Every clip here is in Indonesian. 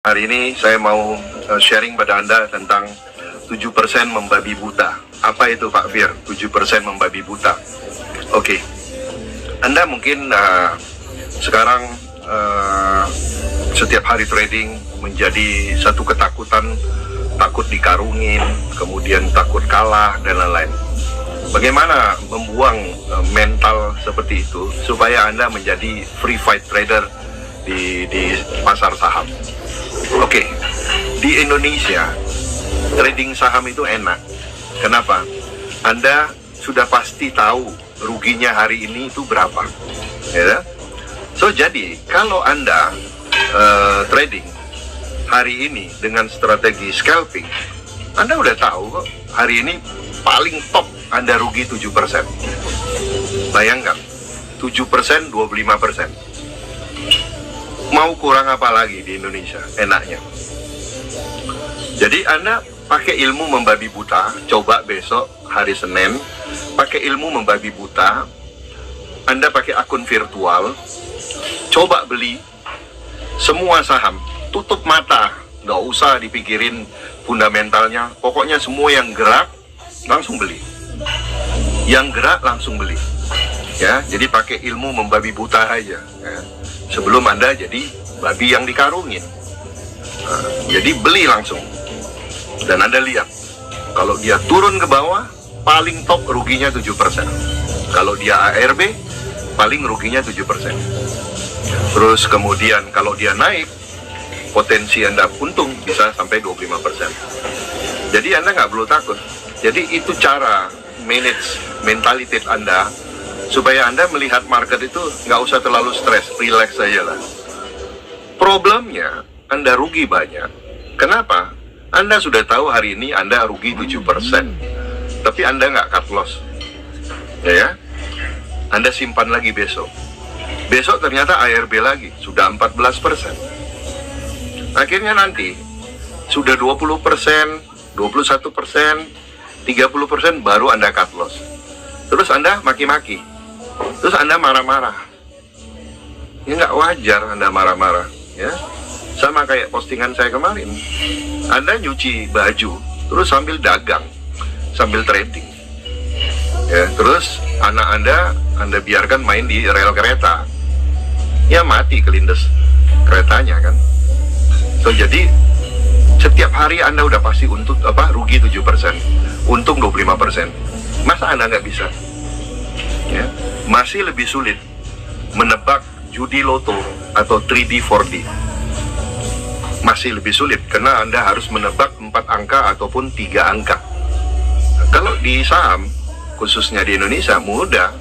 Hari ini saya mau sharing pada Anda tentang 7% membabi buta. Apa itu Pak Fir? 7% membabi buta. Oke. Anda mungkin sekarang setiap hari trading menjadi satu ketakutan, takut dikarungin, kemudian takut kalah dan lain-lain. Bagaimana membuang mental seperti itu supaya Anda menjadi free fight trader di pasar saham? Oke, di Indonesia trading saham itu enak. Kenapa? Anda sudah pasti tahu ruginya hari ini itu berapa, ya. So jadi kalau Anda trading hari ini dengan strategi scalping, Anda udah tahu kok hari ini paling top Anda rugi 7%. Bayangkan, 7%, 25%. Mau kurang apa lagi di Indonesia enaknya? Jadi Anda pakai ilmu membabi buta. Coba besok hari Senin pakai ilmu membabi buta. Anda pakai akun virtual, coba beli semua saham, tutup mata, nggak usah dipikirin fundamentalnya. Pokoknya semua yang gerak langsung beli, yang gerak langsung beli, ya. Jadi pakai ilmu membabi buta aja, ya. Sebelum Anda jadi babi yang dikarungin. Jadi beli langsung. Dan Anda lihat, kalau dia turun ke bawah, paling top ruginya 7%. Kalau dia ARB, paling ruginya 7%. Terus kemudian kalau dia naik, potensi Anda untung bisa sampai 25%. Jadi Anda nggak perlu takut. Jadi itu cara manage mentality Anda, supaya Anda melihat market itu nggak usah terlalu stres, relax saja lah. Problemnya, Anda rugi banyak. Kenapa? Anda sudah tahu hari ini Anda rugi 7%, tapi Anda nggak cut loss, ya. Anda simpan lagi besok. Besok ternyata ARB lagi, sudah 14%. Akhirnya nanti, sudah 20%, 21%, 30% baru Anda cut loss. Terus Anda maki-maki. Terus Anda marah-marah. Ya nggak wajar Anda marah-marah, ya. Sama kayak postingan saya kemarin. Anda nyuci baju, terus sambil dagang, sambil trading, ya. Terus anak Anda biarkan main di rel kereta, ya mati kelindes keretanya kan. So jadi setiap hari Anda udah pasti rugi 7%, untung 25%. Masa Anda nggak bisa? Ya, masih lebih sulit menebak judi loto atau 3D 4D. Masih lebih sulit karena Anda harus menebak 4 angka ataupun 3 angka. Kalau di saham, khususnya di Indonesia, mudah.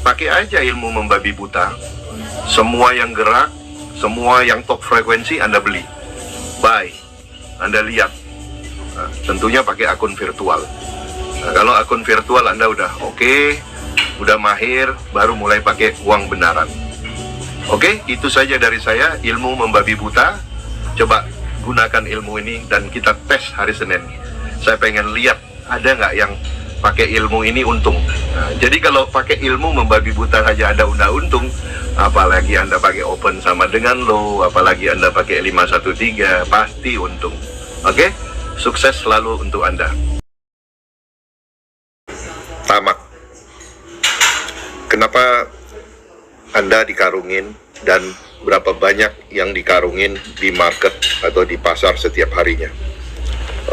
Pakai aja ilmu membabi buta. Semua yang gerak, semua yang top frekuensi Anda beli, buy, Anda lihat. Nah, tentunya pakai akun virtual. Nah, kalau akun virtual Anda udah oke, udah mahir, baru mulai pakai uang benaran. Oke, itu saja dari saya, ilmu membabi buta. Coba gunakan ilmu ini dan kita tes hari Senin. Saya pengen lihat ada nggak yang pakai ilmu ini untung. Nah, jadi kalau pakai ilmu membabi buta saja Anda udah untung, apalagi Anda pakai open sama dengan low, apalagi Anda pakai 513, pasti untung. Oke, sukses selalu untuk Anda. Tamak. Kenapa Anda dikarungin dan berapa banyak yang dikarungin di market atau di pasar setiap harinya?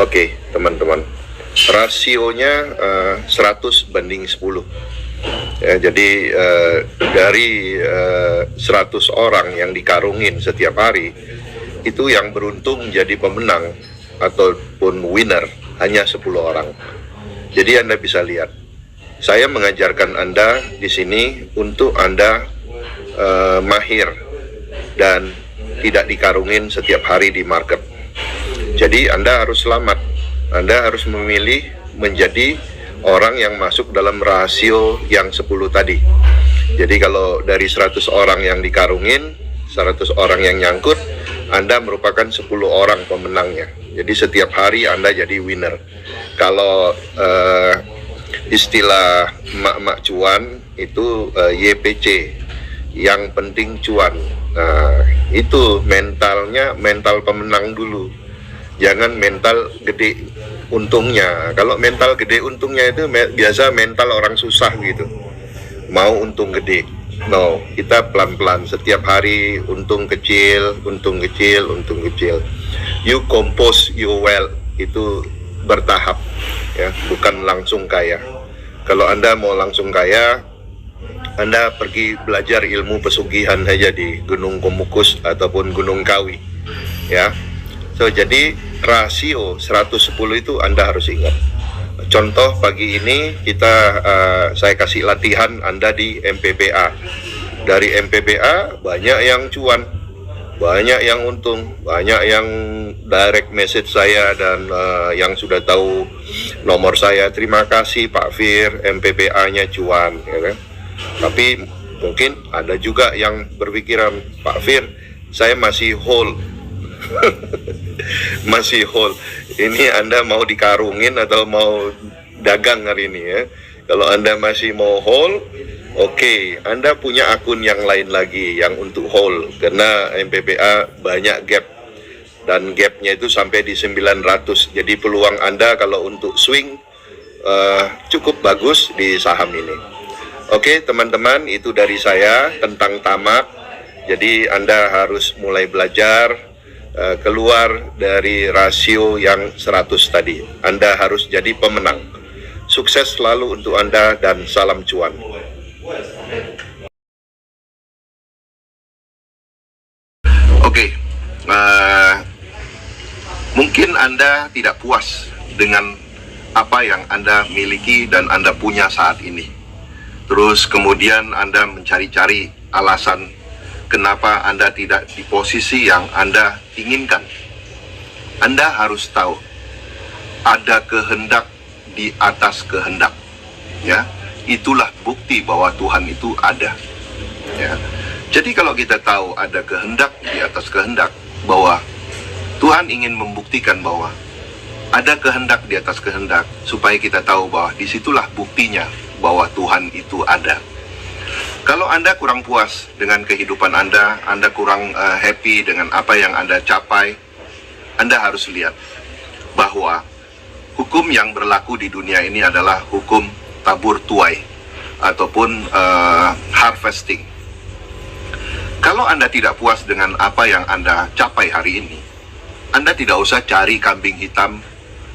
Oke, teman-teman. Rasionya 100 banding 10. Ya, jadi dari 100 orang yang dikarungin setiap hari, itu yang beruntung jadi pemenang ataupun winner hanya 10 orang. Jadi Anda bisa lihat, saya mengajarkan Anda di sini untuk Anda mahir dan tidak dikarungin setiap hari di market. Jadi Anda harus selamat. Anda harus memilih menjadi orang yang masuk dalam rasio yang 10 tadi. Jadi kalau dari 100 orang yang dikarungin, 100 orang yang nyangkut, Anda merupakan 10 orang pemenangnya. Jadi setiap hari Anda jadi winner. Kalau istilah emak-emak cuan itu YPC, yang penting cuan. Nah, Itu mentalnya, mental pemenang dulu. Jangan mental gede untungnya. Kalau mental gede untungnya itu biasa mental orang susah gitu. Mau untung gede. No, kita pelan-pelan. Setiap hari untung kecil, untung kecil, untung kecil. You compose your wealth. Itu bertahap, ya, bukan langsung kaya. Kalau Anda mau langsung kaya, Anda pergi belajar ilmu pesugihan saja di Gunung Komukus ataupun Gunung Kawi, ya. So, jadi rasio 110 itu Anda harus ingat. Contoh pagi ini saya kasih latihan Anda di MPBA. Dari MPBA banyak yang cuan, banyak yang untung, banyak yang direct message saya dan yang sudah tahu nomor saya. Terima kasih Pak Fir, MPBA-nya cuan, ya kan? Tapi mungkin ada juga yang berpikiran, Pak Fir, saya masih hold. Masih hold. Ini Anda mau dikarungin atau mau dagang hari ini, ya? Kalau Anda masih mau hold, oke, Anda punya akun yang lain lagi yang untuk hold, karena MPBA banyak gap dan gapnya itu sampai di 900. Jadi peluang Anda kalau untuk swing cukup bagus di saham ini. Oke, teman-teman, itu dari saya tentang tamak. Jadi Anda harus mulai belajar keluar dari rasio yang 100 tadi. Anda harus jadi pemenang. Sukses selalu untuk Anda dan salam cuan. Oke, mungkin Anda tidak puas dengan apa yang Anda miliki dan Anda punya saat ini. Terus kemudian Anda mencari-cari alasan kenapa Anda tidak di posisi yang Anda inginkan. Anda harus tahu, ada kehendak di atas kehendak, ya. Itulah bukti bahwa Tuhan itu ada, ya. Jadi kalau kita tahu ada kehendak di atas kehendak, bahwa Tuhan ingin membuktikan bahwa ada kehendak di atas kehendak, supaya kita tahu bahwa disitulah buktinya bahwa Tuhan itu ada. Kalau Anda kurang puas dengan kehidupan Anda kurang happy dengan apa yang Anda capai, Anda harus lihat bahwa hukum yang berlaku di dunia ini adalah hukum tabur tuai ataupun harvesting. Kalau Anda tidak puas dengan apa yang Anda capai hari ini, Anda tidak usah cari kambing hitam,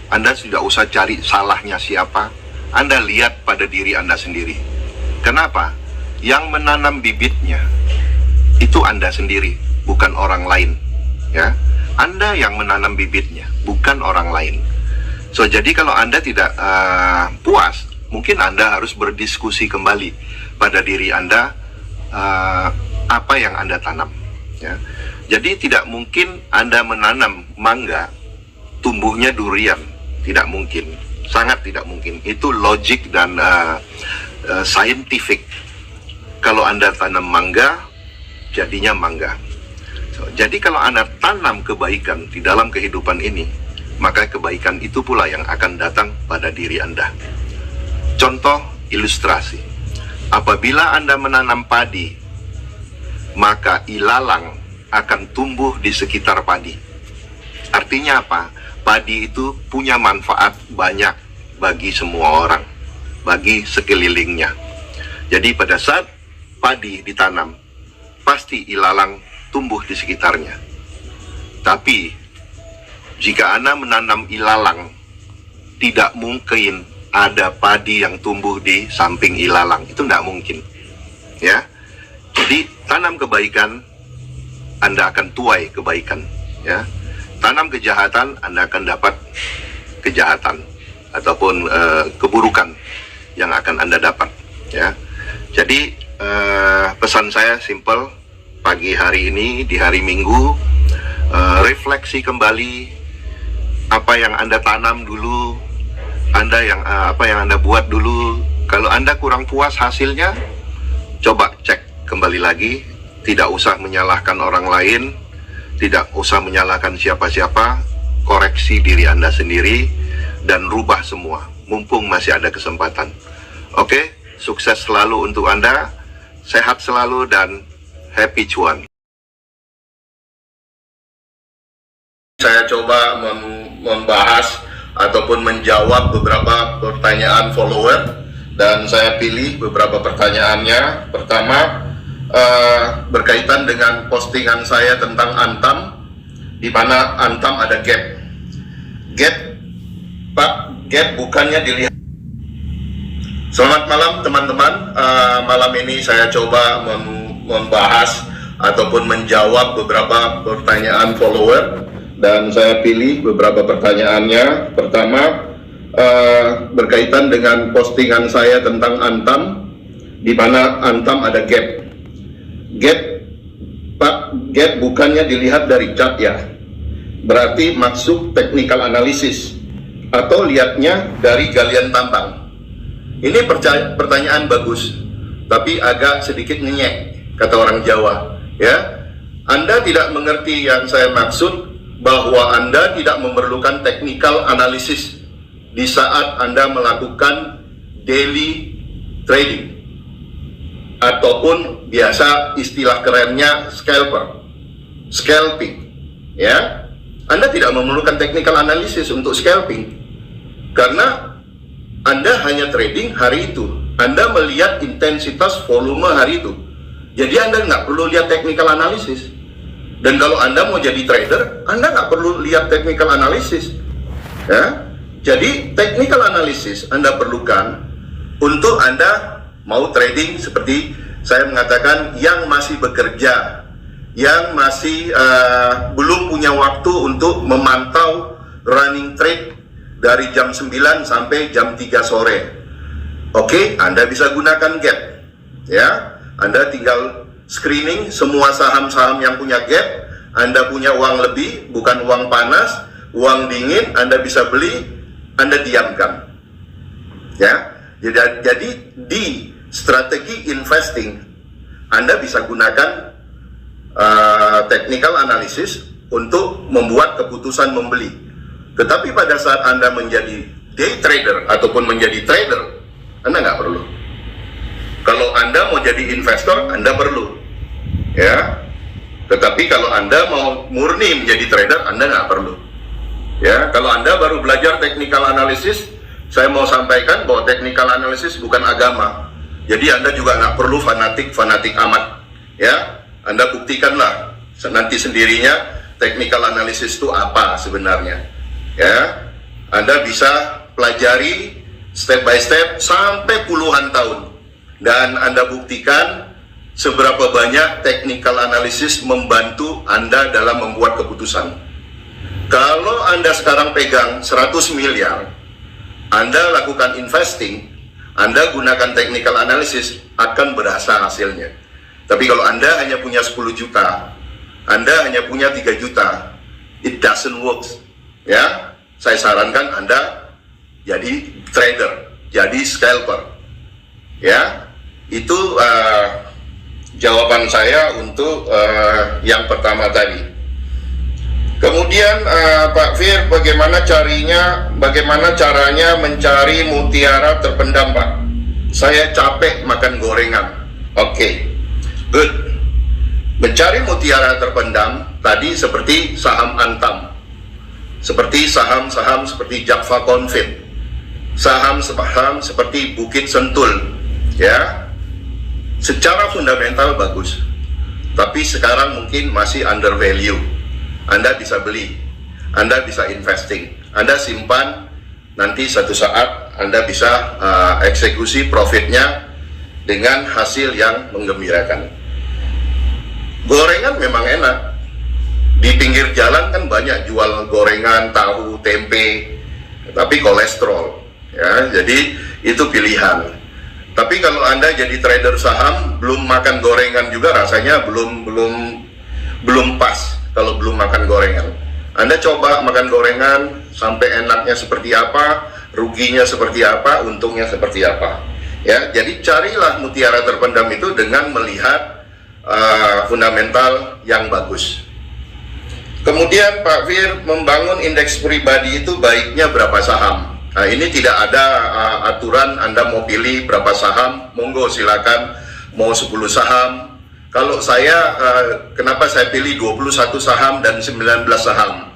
Anda tidak usah cari salahnya siapa, Anda lihat pada diri Anda sendiri. Kenapa? Yang menanam bibitnya itu Anda sendiri, bukan orang lain, ya. Anda yang menanam bibitnya, bukan orang lain. So, jadi kalau Anda tidak puas, mungkin Anda harus berdiskusi kembali pada diri Anda, apa yang Anda tanam, ya. Jadi tidak mungkin Anda menanam mangga, tumbuhnya durian. Tidak mungkin, sangat tidak mungkin. Itu logik dan scientific. Kalau Anda tanam mangga, jadinya mangga. So, jadi kalau Anda tanam kebaikan di dalam kehidupan ini, maka kebaikan itu pula yang akan datang pada diri Anda. Contoh ilustrasi. Apabila Anda menanam padi, maka ilalang akan tumbuh di sekitar padi. Artinya apa? Padi itu punya manfaat banyak bagi semua orang, bagi sekelilingnya. Jadi pada saat padi ditanam, pasti ilalang tumbuh di sekitarnya. Tapi jika Anda menanam ilalang, tidak mungkin ada padi yang tumbuh di samping ilalang. Itu tidak mungkin, ya. Jadi tanam kebaikan, Anda akan tuai kebaikan, ya. Tanam kejahatan, Anda akan dapat kejahatan ataupun keburukan yang akan Anda dapat, ya. Jadi pesan saya simple pagi hari ini, di hari Minggu, refleksi kembali apa yang Anda tanam dulu, apa yang Anda buat dulu. Kalau Anda kurang puas hasilnya, coba cek kembali lagi. Tidak usah menyalahkan orang lain, tidak usah menyalahkan siapa-siapa. Koreksi diri Anda sendiri dan rubah semua, mumpung masih ada kesempatan. Oke, sukses selalu untuk Anda, sehat selalu dan happy cuan. Saya coba membahas ataupun menjawab beberapa pertanyaan follower, dan saya pilih beberapa pertanyaannya. Pertama, berkaitan dengan postingan saya tentang Antam, di mana Antam ada gap. Gap bukannya dilihat. Selamat malam teman-teman. Malam ini saya coba membahas ataupun menjawab beberapa pertanyaan follower, dan saya pilih beberapa pertanyaannya. Pertama, berkaitan dengan postingan saya tentang Antam, di mana Antam ada gap. Gap bukannya dilihat dari chart ya, berarti maksud technical analysis, atau lihatnya dari galian tambang. Ini pertanyaan bagus, tapi agak sedikit ngenyek, kata orang Jawa ya. Anda tidak mengerti yang saya maksud, bahwa Anda tidak memerlukan technical analysis di saat Anda melakukan daily trading, ataupun biasa istilah kerennya scalping ya. Anda tidak memerlukan technical analysis untuk scalping, karena Anda hanya trading hari itu. Anda melihat intensitas volume hari itu, jadi Anda nggak perlu lihat technical analysis. Dan kalau Anda mau jadi trader, Anda nggak perlu lihat technical analysis ya. Jadi technical analysis Anda perlukan untuk Anda mau trading, seperti saya mengatakan, yang masih bekerja, yang masih belum punya waktu untuk memantau running trade dari jam 9 sampai jam 3 sore. Oke, Anda bisa gunakan gap ya. Anda tinggal screening semua saham-saham yang punya gap. Anda punya uang lebih, bukan uang panas, uang dingin, Anda bisa beli, Anda diamkan ya. Jadi di strategi investing Anda bisa gunakan technical analysis untuk membuat keputusan membeli. Tetapi pada saat Anda menjadi day trader ataupun menjadi trader, Anda nggak perlu. Kalau Anda mau jadi investor, Anda perlu ya. Tetapi kalau Anda mau murni menjadi trader, Anda nggak perlu ya. Kalau Anda baru belajar technical analysis, saya mau sampaikan bahwa technical analysis bukan agama. Jadi Anda juga nggak perlu fanatik amat ya. Anda buktikanlah nanti sendirinya technical analysis itu apa sebenarnya ya. Anda bisa pelajari step by step sampai puluhan tahun, dan Anda buktikan seberapa banyak technical analysis membantu Anda dalam membuat keputusan. Kalau Anda sekarang pegang 100 miliar, Anda lakukan investing, Anda gunakan technical analysis, akan berasa hasilnya. Tapi kalau Anda hanya punya 10 juta, Anda hanya punya 3 juta, it doesn't work ya. Saya sarankan Anda jadi trader, jadi scalper ya. Itu jawaban saya untuk yang pertama tadi. Kemudian Pak Fir, bagaimana caranya mencari mutiara terpendam, Pak? Saya capek makan gorengan. Oke, good. Mencari mutiara terpendam tadi seperti saham Antam, seperti saham-saham seperti Jakfa Konfit, saham-saham seperti Bukit Sentul ya. Secara fundamental bagus, tapi sekarang mungkin masih under value. Anda bisa beli, Anda bisa investing, Anda simpan, nanti satu saat Anda bisa eksekusi profitnya dengan hasil yang menggembirakan. Gorengan memang enak, di pinggir jalan kan banyak jual gorengan, tahu, tempe, tapi kolesterol ya. Jadi itu pilihan. Tapi kalau Anda jadi trader saham, belum makan gorengan juga rasanya belum pas. Kalau belum makan gorengan, Anda coba makan gorengan sampai enaknya seperti apa, ruginya seperti apa, untungnya seperti apa ya. Jadi carilah mutiara terpendam itu dengan melihat fundamental yang bagus. Kemudian Pak Fir, membangun indeks pribadi itu baiknya berapa saham? Nah, ini tidak ada aturan Anda mau pilih berapa saham, monggo silakan, mau 10 saham. Kalau saya, kenapa saya pilih 21 saham dan 19 saham?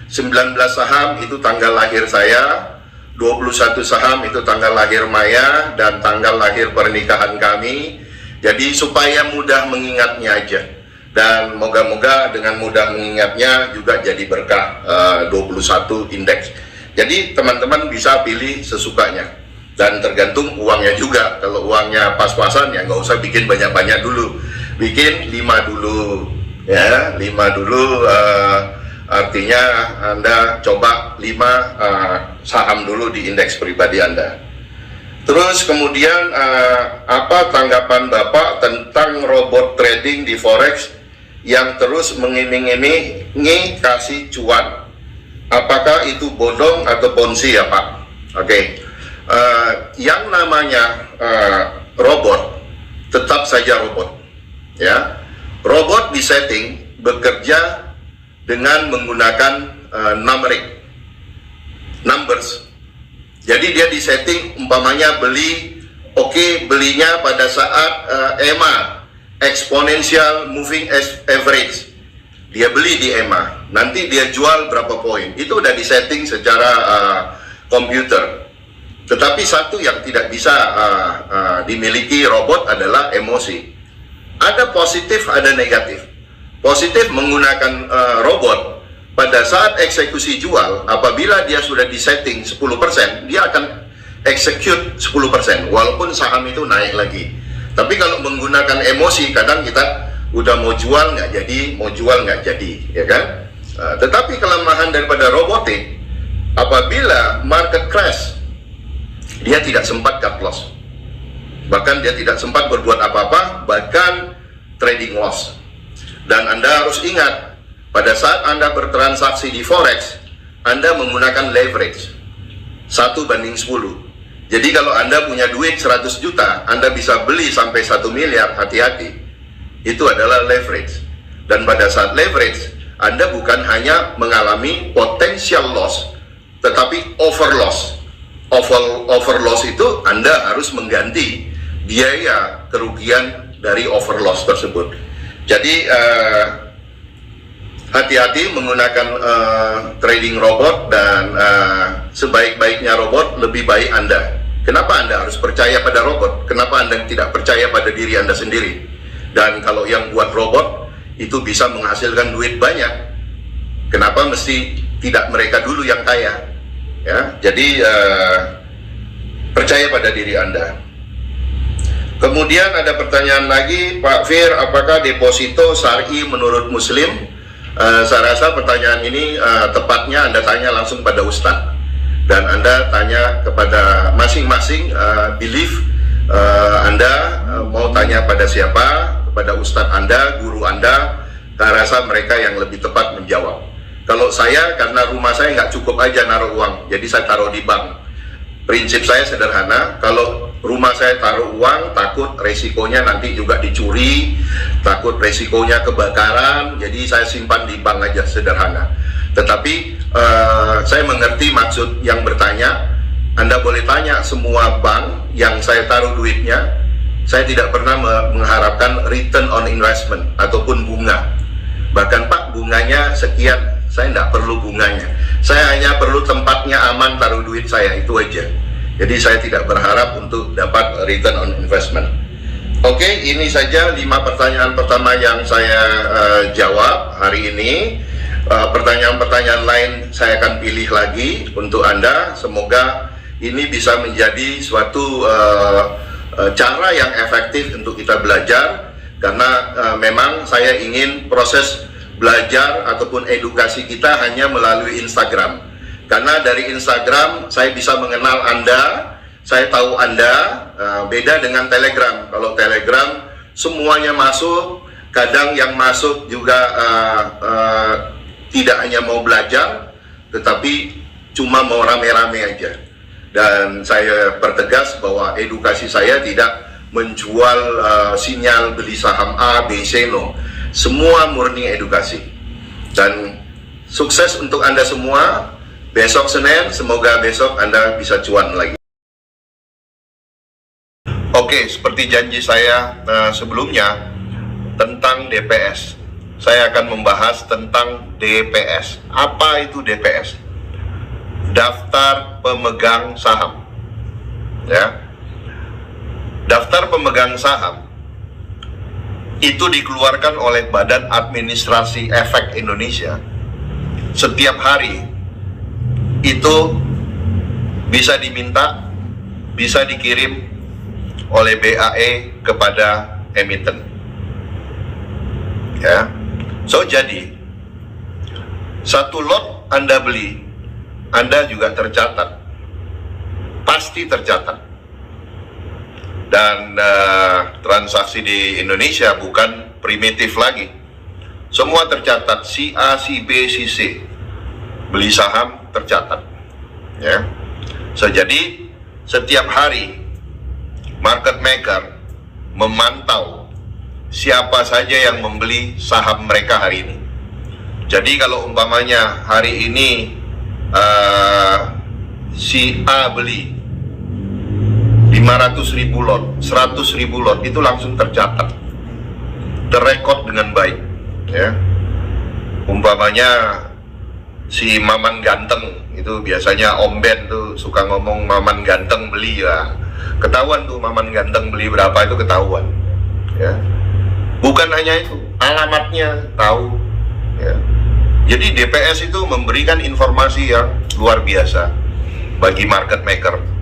19 saham itu tanggal lahir saya, 21 saham itu tanggal lahir Maya, dan tanggal lahir pernikahan kami. Jadi supaya mudah mengingatnya aja. Dan moga-moga dengan mudah mengingatnya juga jadi berkah 21 indeks. Jadi teman-teman bisa pilih sesukanya. Dan tergantung uangnya juga. Kalau uangnya pas-pasan ya nggak usah bikin banyak-banyak dulu. Bikin 5 dulu. Ya, 5 dulu. Artinya Anda coba 5 saham dulu di indeks pribadi Anda. Terus kemudian apa tanggapan Bapak tentang robot trading di Forex yang terus mengiming-imingi kasih cuan? Apakah itu bodong atau ponzi ya Pak? Oke. Yang namanya robot tetap saja robot. Ya, robot disetting bekerja dengan menggunakan numbers. Jadi dia disetting umpamanya belinya pada saat EMA, exponential moving average. Dia beli di EMA, nanti dia jual berapa poin. Itu udah disetting secara komputer. Tetapi satu yang tidak bisa dimiliki robot adalah emosi. Ada positif, ada negatif. Positif menggunakan robot pada saat eksekusi jual, apabila dia sudah disetting 10%, dia akan execute 10% walaupun saham itu naik lagi. Tapi kalau menggunakan emosi, kadang kita udah mau jual nggak jadi, mau jual nggak jadi, ya kan? Tetapi kelemahan daripada robotik, apabila market crash, dia tidak sempat cut loss, bahkan dia tidak sempat berbuat apa-apa, bahkan trading loss. Dan Anda harus ingat, pada saat Anda bertransaksi di Forex, Anda menggunakan leverage 1:10. Jadi kalau Anda punya duit 100 juta, Anda bisa beli sampai 1 miliar, hati-hati. Itu adalah leverage. Dan pada saat leverage, Anda bukan hanya mengalami potential loss, tetapi over loss. Over loss itu Anda harus mengganti biaya kerugian dari over loss tersebut. Jadi hati-hati menggunakan trading robot, dan sebaik-baiknya robot lebih baik Anda. Kenapa Anda harus percaya pada robot? Kenapa Anda tidak percaya pada diri Anda sendiri? Dan kalau yang buat robot itu bisa menghasilkan duit banyak, kenapa mesti tidak mereka dulu yang kaya? Ya, jadi percaya pada diri Anda. Kemudian ada pertanyaan lagi, Pak Fir, apakah deposito syar'i menurut Muslim? Saya rasa pertanyaan ini tepatnya Anda tanya langsung pada Ustadz, dan Anda tanya kepada masing-masing belief Anda mau tanya pada siapa, kepada Ustadz Anda, guru Anda. Saya rasa mereka yang lebih tepat menjawab. Kalau saya, karena rumah saya nggak cukup aja naruh uang, jadi saya taruh di bank. Prinsip saya sederhana, kalau rumah saya taruh uang, takut resikonya nanti juga dicuri, takut resikonya kebakaran, jadi saya simpan di bank aja, sederhana. Tetapi saya mengerti maksud yang bertanya. Anda boleh tanya semua bank yang saya taruh duitnya, saya tidak pernah mengharapkan return on investment ataupun bunga. Bahkan Pak, bunganya sekian, saya tidak perlu bunganya. Saya hanya perlu tempatnya aman taruh duit saya, itu aja. Jadi saya tidak berharap untuk dapat return on investment. Oke, ini saja 5 pertanyaan pertama yang saya jawab hari ini. Pertanyaan-pertanyaan lain saya akan pilih lagi untuk Anda. Semoga ini bisa menjadi suatu cara yang efektif untuk kita belajar. Karena memang saya ingin proses belajar ataupun edukasi kita hanya melalui Instagram. Karena dari Instagram saya bisa mengenal Anda, saya tahu Anda, beda dengan Telegram. Kalau Telegram semuanya masuk, kadang yang masuk juga tidak hanya mau belajar, tetapi cuma mau rame-rame aja. Dan saya pertegas bahwa edukasi saya tidak menjual sinyal beli saham A, B, C, no. Semua murni edukasi. Dan sukses untuk Anda semua. Besok Senin, semoga besok Anda bisa cuan lagi. Oke, seperti janji saya sebelumnya tentang DPS. saya akan membahas tentang DPS. Apa itu DPS? Daftar pemegang saham. Ya. Daftar pemegang saham itu dikeluarkan oleh Badan Administrasi Efek Indonesia. Setiap hari itu bisa diminta, bisa dikirim oleh BAE kepada emiten. Ya. So jadi satu lot Anda beli, Anda juga tercatat, pasti tercatat. Dan transaksi di Indonesia bukan primitif lagi, semua tercatat. Si A, si B, si C beli saham tercatat. Ya, so jadi setiap hari market maker memantau siapa saja yang membeli saham mereka hari ini. Jadi kalau umpamanya hari ini si A beli 500.000 lot, 100.000 lot, itu langsung tercatat, terrekod dengan baik. Ya, umpamanya si Maman Ganteng itu, biasanya Om Ben tuh suka ngomong Maman Ganteng beli, ya ketahuan tuh Maman Ganteng beli berapa, itu ketahuan. Ya, bukan hanya itu, alamatnya tahu. Ya. Jadi DPS itu memberikan informasi yang luar biasa bagi market maker.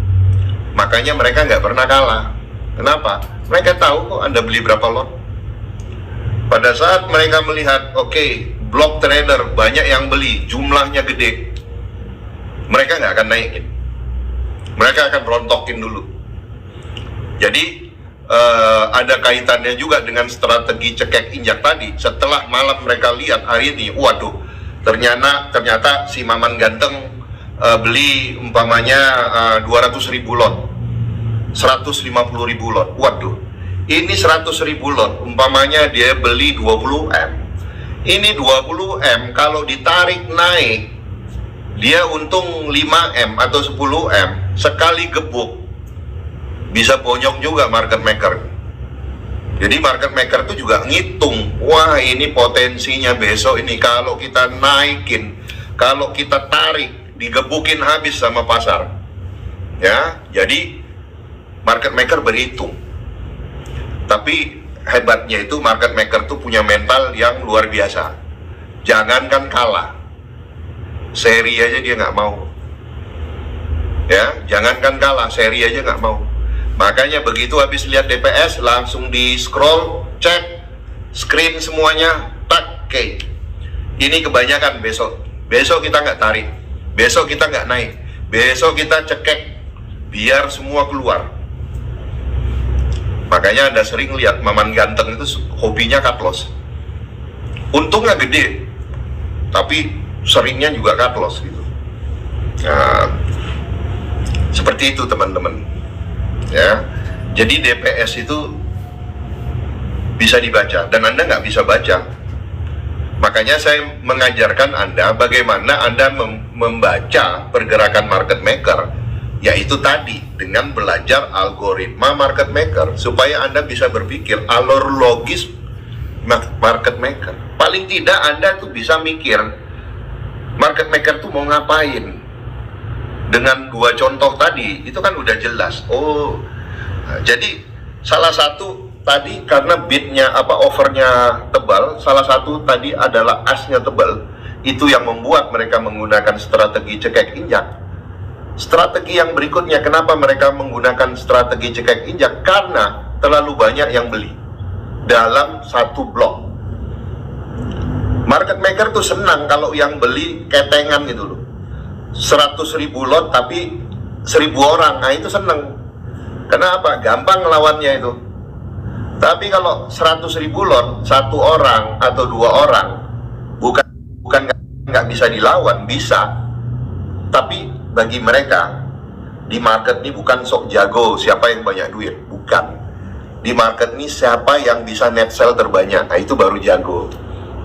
Makanya mereka nggak pernah kalah. Kenapa? Mereka tahu kok Anda beli berapa lot. Pada saat mereka melihat, oke, block trader banyak yang beli, jumlahnya gede, mereka nggak akan naikin. Mereka akan rontokin dulu. Jadi ada kaitannya juga dengan strategi cekek injak tadi. Setelah malam mereka lihat hari ini, waduh, ternyata si Maman Ganteng beli umpamanya 200.000 lot, 150.000 lot. Waduh, ini 100.000 lot, umpamanya dia beli 20M. Ini 20M kalau ditarik naik, dia untung 5M atau 10M. Sekali gebuk bisa bonyok juga market maker. Jadi market maker itu juga ngitung, wah ini potensinya besok ini kalau kita naikin, kalau kita tarik, digebukin habis sama pasar. Ya, jadi market maker berhitung. Tapi hebatnya itu market maker tuh punya mental yang luar biasa. Jangankan kalah, seri aja dia nggak mau. Ya, jangankan kalah, seri aja nggak mau. Makanya begitu habis lihat DPS langsung di scroll, cek screen semuanya, tak, oke. Ini kebanyakan besok. Besok kita nggak tarik, besok kita nggak naik, besok kita cekek, biar semua keluar. Makanya Anda sering lihat Maman Ganteng itu hobinya cut loss. Untungnya gede, tapi seringnya juga cut loss gitu. Nah, seperti itu teman-teman. Ya, jadi DPS itu bisa dibaca dan Anda nggak bisa baca. Makanya saya mengajarkan Anda bagaimana Anda membaca pergerakan market maker, yaitu tadi dengan belajar algoritma market maker supaya Anda bisa berpikir alur logis market maker. Paling tidak Anda tuh bisa mikir market maker tuh mau ngapain. Dengan dua contoh tadi itu kan udah jelas. Oh, jadi salah satu tadi karena bidnya overnya tebal, salah satu tadi adalah asnya tebal. Itu yang membuat mereka menggunakan strategi cekek injak. Strategi yang berikutnya, kenapa mereka menggunakan strategi cekek injak? Karena terlalu banyak yang beli dalam satu blok. Market maker tuh senang kalau yang beli ketengan gitu loh. 100.000 lot tapi 1.000 orang, nah itu seneng. Kenapa? Gampang ngelawannya itu. Tapi kalau 100.000 lot, satu orang atau dua orang, bukan nggak bisa dilawan, bisa. Tapi bagi mereka di market ini bukan sok jago siapa yang banyak duit, bukan. Di market ini siapa yang bisa net sell terbanyak, nah itu baru jago.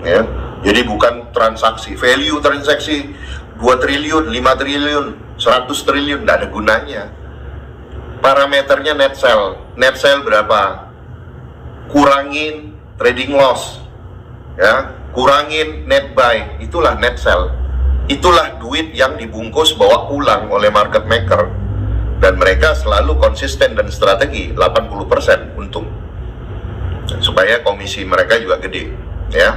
Ya. Jadi bukan transaksi, value transaksi 2 triliun, 5 triliun, 100 triliun, tidak ada gunanya. Parameternya net sell berapa? Kurangin trading loss, ya. kurangin net buy, itulah net sell. Itulah duit yang dibungkus bawa pulang oleh market maker, dan mereka selalu konsisten dan strategi 80% untung supaya komisi mereka juga gede, ya.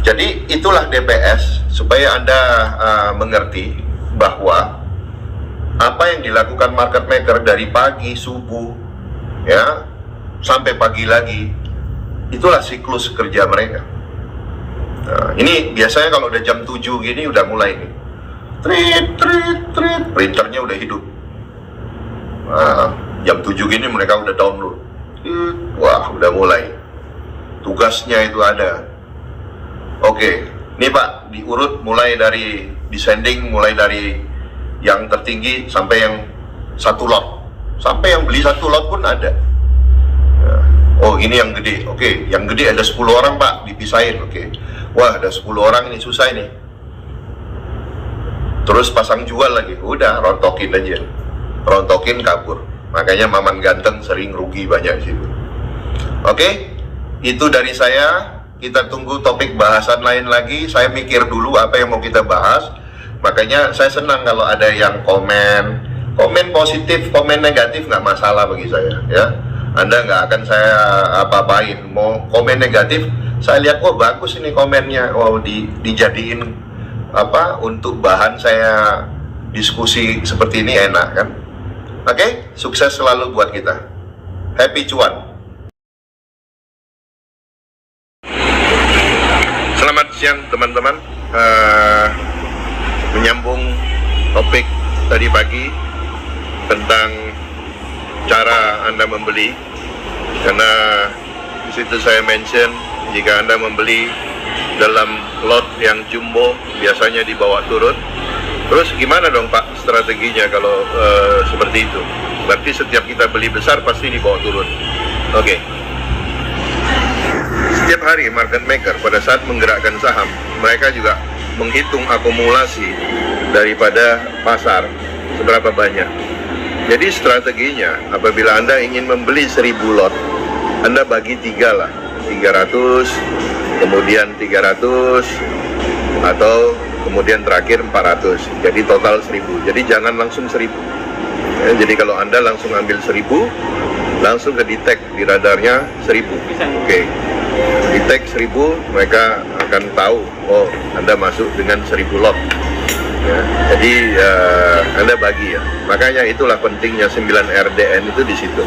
Jadi itulah DPS, supaya Anda mengerti bahwa apa yang dilakukan market maker dari pagi subuh, ya, sampai pagi lagi, itulah siklus kerja mereka. Nah, ini biasanya kalau udah jam 7 gini udah mulai nih, trit, printernya udah hidup. Jam 7 gini mereka udah download. Wah, udah mulai. Tugasnya itu ada. Oke, nih Pak, diurut mulai dari descending, mulai dari yang tertinggi sampai yang satu lot. Sampai yang beli satu lot pun ada. Oh, ini yang gede. Oke, yang gede ada 10 orang Pak, dipisahin. Oke. Wah, ada 10 orang ini, susah ini. Terus pasang jual lagi. Udah, rontokin aja. Rontokin, kabur. Makanya Maman Ganteng sering rugi banyak di situ. Oke, itu dari saya. Kita tunggu topik bahasan lain lagi. Saya mikir dulu apa yang mau kita bahas. Makanya saya senang kalau ada yang komen positif, komen negatif nggak masalah bagi saya, ya. Anda nggak akan saya apa-apain. Mau komen negatif, saya lihat, oh bagus ini komennya, oh dijadiin apa untuk bahan saya diskusi seperti ini, enak kan? Oke, sukses selalu buat kita. Happy cuan. Selamat siang teman-teman. Menyambung topik tadi pagi tentang cara Anda membeli, karena di situ saya mention jika Anda membeli dalam lot yang jumbo biasanya dibawa turun. Terus gimana dong Pak strateginya kalau seperti itu? Berarti setiap kita beli besar pasti dibawa turun. Oke. Setiap hari market maker pada saat menggerakkan saham, mereka juga menghitung akumulasi daripada pasar seberapa banyak. Jadi strateginya, apabila Anda ingin membeli 1000 lot, Anda bagi 3 lah, 300, kemudian 300, atau kemudian terakhir 400, jadi total 1000. Jadi jangan langsung 1000. Ya, jadi kalau Anda langsung ambil 1000, langsung ke detect di radarnya 1000. Oke. Detect 1000, mereka akan tahu, oh Anda masuk dengan 1000 lot. Ya, jadi Anda bagi ya. Makanya itulah pentingnya 9 RDN itu di situ.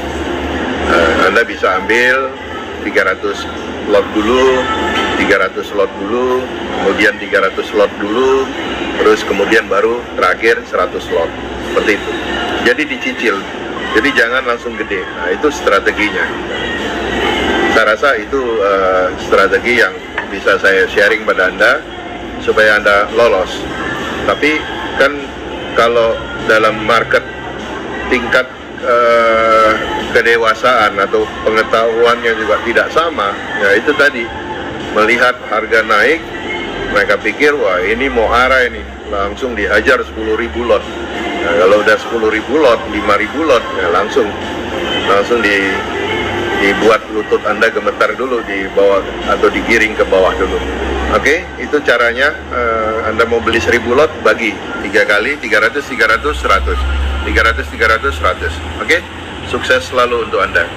Anda bisa ambil 300 lot dulu, 300 lot dulu, kemudian 300 lot dulu, terus kemudian baru terakhir 100 lot. Seperti itu. Jadi dicicil. Jadi jangan langsung gede. Nah, itu strateginya. Saya rasa itu strategi yang bisa saya sharing pada Anda supaya Anda lolos. Tapi kan kalau dalam market tingkat kedewasaan atau pengetahuannya juga tidak sama, ya itu tadi, melihat harga naik, mereka pikir wah ini mau arah ini, langsung dihajar 10.000 lot. Nah, kalau udah 10.000 lot, 5.000 lot, ya langsung dibuat lutut Anda gemetar dulu di bawah atau digiring ke bawah dulu. Oke, itu caranya. Anda mau beli 1000 lot, bagi 3 kali, 300, 300, 100. 300, 300, 100. Oke, sukses selalu untuk Anda.